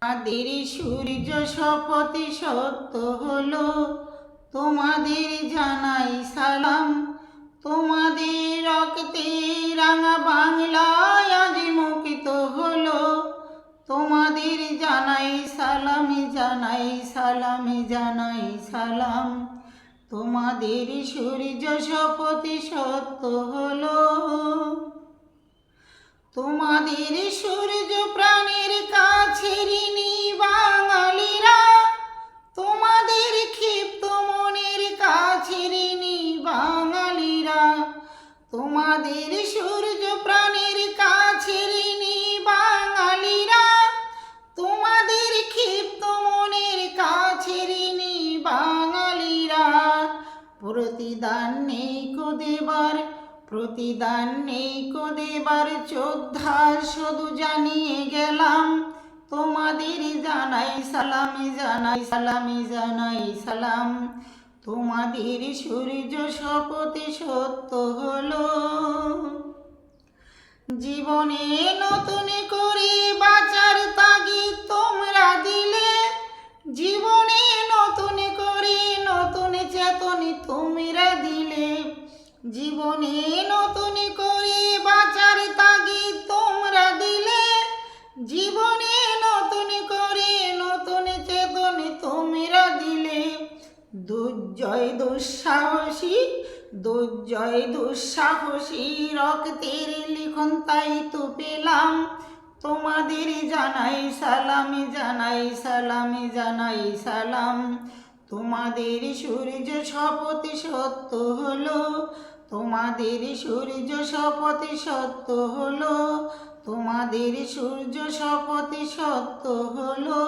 তোমাদের সূর্য শপথে সত্য হলো, তোমাদের জানাই সালাম। তোমাদের রক্তে রাঙা বাংলায় আজ মুক্ত হলো, তোমাদের জানাই সালাম, জানাই সালাম, জানাই সালাম। তোমাদের সূর্য শপথে সত্য হলো, তোমাদের সূর্য প্রাণের কাছে ঋণী বাঙালিরা, তোমাদের ক্ষিপ্ত মনের কাছে ঋণী বাঙালিরা। তোমাদের সূর্য প্রাণের কাছে ঋণী বাঙালিরা, তোমাদের ক্ষিপ্ত মনের কাছে ঋণী বাঙালিরা। প্রতিদান নেই কো দেবার, প্রতিদান নেই কো দেবার, যোদ্ধা শুধু জানিয়ে গেলাম। তোমাদের জানাই সালাম, জানাই সালাম, জানাই সালাম। তোমাদের সূর্য শপথে সত্য হলো, জীবনে নতুন করে বাঁচার তাগিদ তোমরা দিলে, জীবনে নতুন করে নতুন চেতন তোমরা দিলে। জীবনে নতুন করে বাঁচার তাগিদ তোমরা দিলে, জীবনে নতুন করে নতুন চেতন তোমরা দিলে। দুর্জয় দুঃসাহসী, দুর্জয় দুঃসাহসী রক্তের লিখন তাই তো পেলাম। তোমাদের জানাই সালাম, জানাই সালাম, জানাই সালাম। তোমাদের সূর্য শপথে সত্য হলো, তোমাদের সূর্য শপথে সত্য হলো, তোমাদের সূর্য শপথে সত্য হলো।